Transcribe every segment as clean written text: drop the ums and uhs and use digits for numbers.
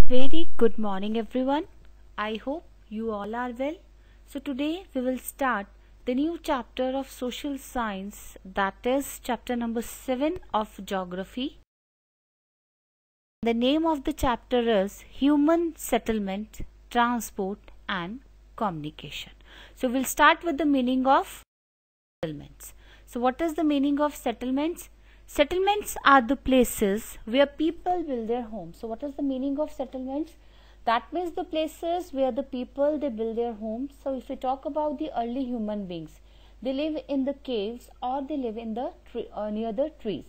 Very good morning everyone. I hope you all are well. So today we will start the new chapter of social science, that is chapter number 7 of geography. The name of the chapter is Human Settlement, Transport and Communication. So we'll start with the meaning of settlements. So what is the meaning of settlements? Settlements are the places where people build their homes. So what is the meaning of settlements? That means the places where the people they build their homes. So if we talk about the early human beings, they live in the caves or they live in the near the trees.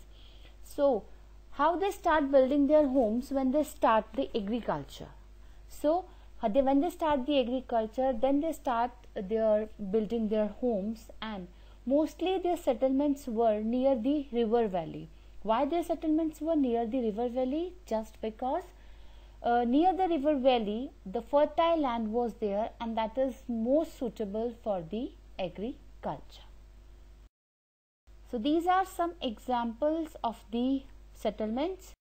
So how they start building their homes? When they start the agriculture. So when they start the agriculture, then they start their building their homes, and mostly their settlements were near the river valley. Why their settlements were near the river valley? Just because near the river valley the fertile land was there, and that is most suitable for the agriculture. So these are some examples of the settlements.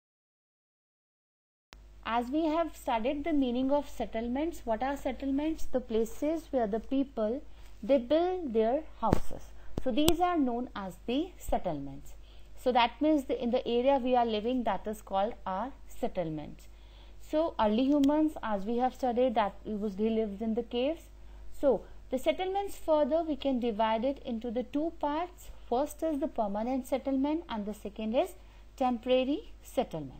As we have studied the meaning of settlements, what are settlements? The places where the people they build their houses. So these are known as the settlements. So that means in the area we are living, that is called our settlements. So early humans, as we have studied, that they lived in the caves. So the settlements, further we can divide it into the two parts. First is the permanent settlement and the second is temporary settlement.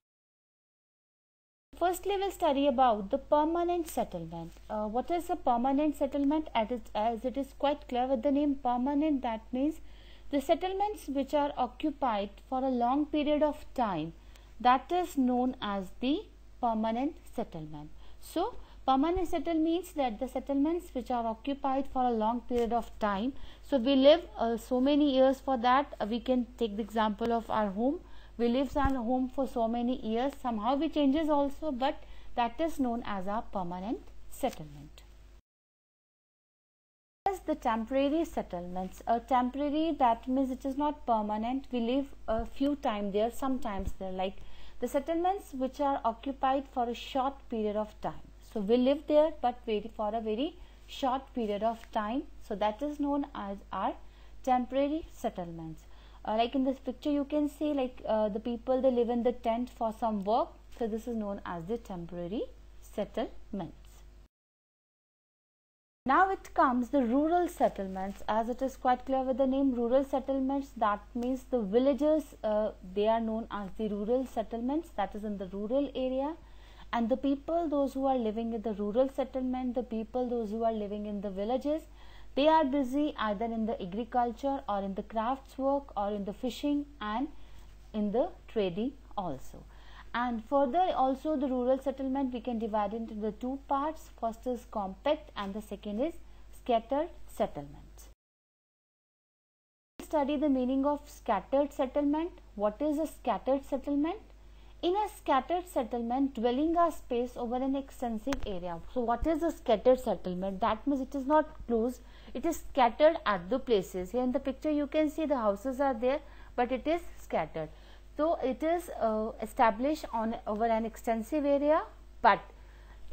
Firstly, we'll study about the permanent settlement. What is a permanent settlement? As it is quite clear with the name permanent, that means the settlements which are occupied for a long period of time, that is known as the permanent settlement. So permanent settlement means that the settlements which are occupied for a long period of time. So we live so many years for that. We can take the example of our home. We live in our home for so many years, somehow we changes also, but that is known as a permanent settlement. As the temporary settlements, a temporary, that means it is not permanent. We live a few times there, sometimes there, like the settlements which are occupied for a short period of time. So we live there but for a very short period of time. So that is known as our temporary settlements. Like in this picture you can see, like the people they live in the tent for some work. So this is known as the temporary settlements. Now it comes the rural settlements. As it is quite clear with the name rural settlements, that means the villages, they are known as the rural settlements, that is in the rural area. And the people, those who are living in the rural settlement, the people those who are living in the villages, they are busy either in the agriculture or in the crafts work or in the fishing and in the trading also. And further also the rural settlement we can divide into the two parts. First is compact and the second is scattered settlements. Study the meaning of scattered settlement. What is a scattered settlement? In a scattered settlement, dwelling are spaced over an extensive area. So what is a scattered settlement? That means it is not closed, it is scattered at the places. Here in the picture you can see the houses are there, but it is scattered. So it is established over an extensive area, but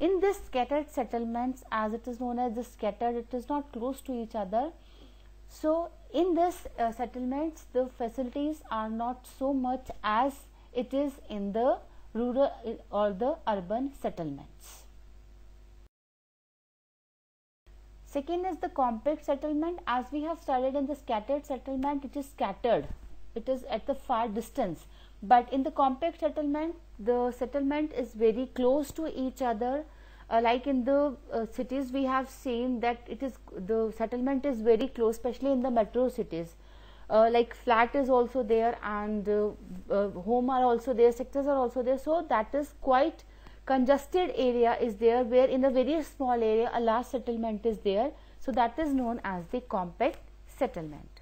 in this scattered settlements, as it is known as the scattered, it is not close to each other. So in this settlements, the facilities are not so much as it is in the rural or the urban settlements. Second is the compact settlement. As we have studied in the scattered settlement, it is scattered, it is at the far distance, but in the compact settlement the settlement is very close to each other. Like in the cities we have seen that the settlement is very close, especially in the metro cities. Like flat is also there, and home are also there, sectors are also there. So that is quite congested area is there, where in a very small area a large settlement is there. So that is known as the compact settlement.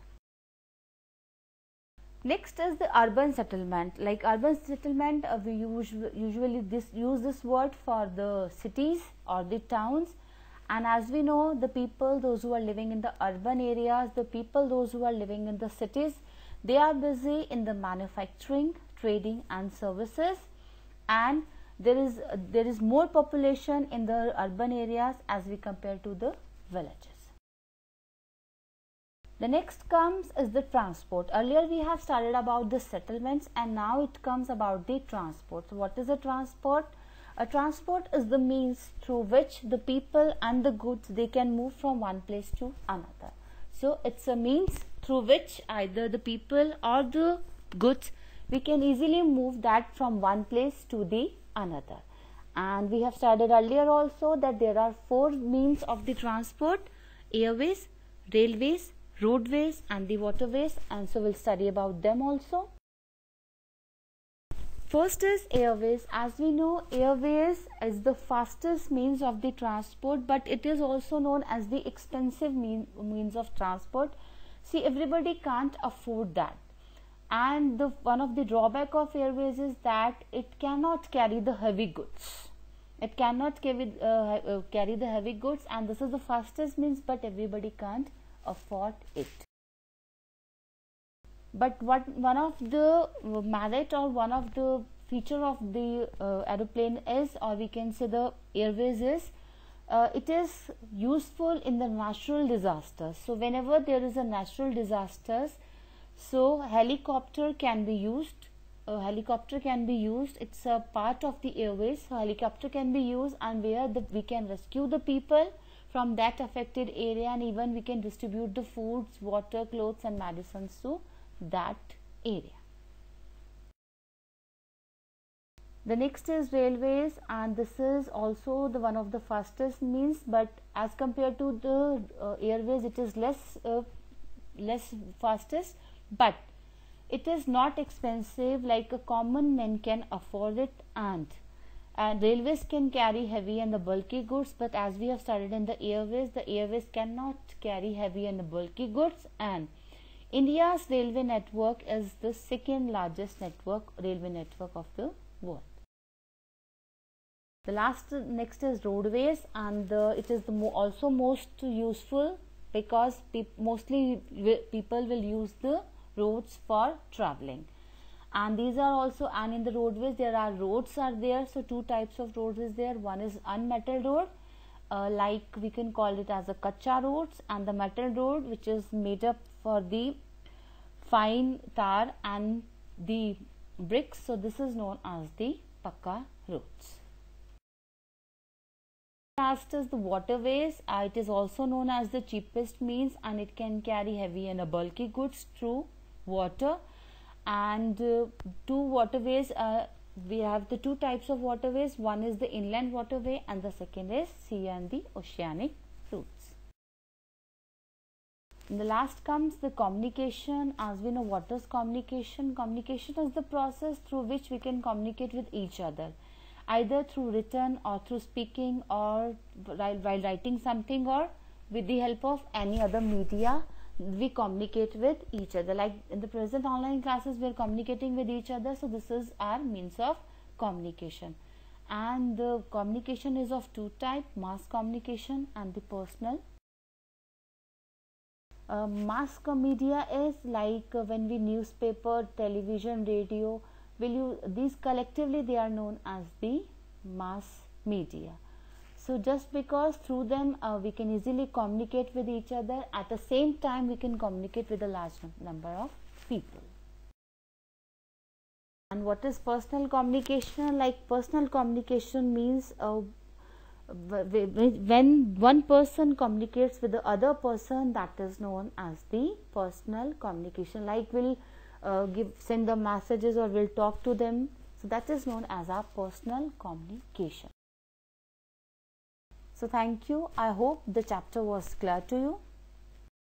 Next is the urban settlement. Like urban settlement, we usually use this word for the cities or the towns. And as we know, the people those who are living in the urban areas, the people those who are living in the cities, they are busy in the manufacturing, trading and services, and there is more population in the urban areas as we compare to the villages. The next comes is the transport. Earlier we have started about the settlements, and now it comes about the transport. So what is a transport? A transport is the means through which the people and the goods, they can move from one place to another. So it's a means through which either the people or the goods, we can easily move that from one place to the another. And we have studied earlier also that there are 4 means of the transport: airways, railways, roadways and the waterways, and so we'll study about them also. First is airways. As we know, airways is the fastest means of the transport, but it is also known as the expensive means of transport. See, everybody can't afford that, and one of the drawback of airways is that it cannot carry the heavy goods. It cannot carry the heavy goods, and this is the fastest means, but everybody can't afford it. But one of the merit or one of the feature of the aeroplane is, or we can say the airways is, it is useful in the natural disasters. So whenever there is a natural disasters, so helicopter can be used. It's a part of the airways. So helicopter can be used, and where we can rescue the people from that affected area, and even we can distribute the foods, water, clothes and medicines to that area. The next is railways, and this is also the one of the fastest means, but as compared to the airways, it is less fastest, but it is not expensive, like a common man can afford it, and railways can carry heavy and the bulky goods, but as we have studied in the airways cannot carry heavy and the bulky goods. And India's railway network is the second largest railway network of the world. The next is roadways, and it is also most useful because mostly people will use the roads for traveling. And these are also, and in the roadways there are roads are there. So 2 types of roads is there. One is unmetal road, like we can call it as a kacha roads, and the metal road, which is made up for the fine tar and the bricks. So this is known as the pakka roads. Last is the waterways. It is also known as the cheapest means, and it can carry heavy and bulky goods through water. And 2 waterways, we have the 2 types of waterways. One is the inland waterway, and the second is sea and the oceanic routes. And the last comes the communication. As we know, what is communication? Communication is the process through which we can communicate with each other, either through written or through speaking, or while writing something, or with the help of any other media. We communicate with each other, like in the present online classes we are communicating with each other. So this is our means of communication, and the communication is of 2 types: mass communication and the personal. Mass media is like when we newspaper, television, radio, these collectively they are known as the mass media. So just because through them we can easily communicate with each other, at the same time we can communicate with a large number of people. And what is personal communication? Like personal communication means when one person communicates with the other person, that is known as the personal communication. Like we'll send the messages, or we'll talk to them, so that is known as our personal communication. So thank you. I hope the chapter was clear to you.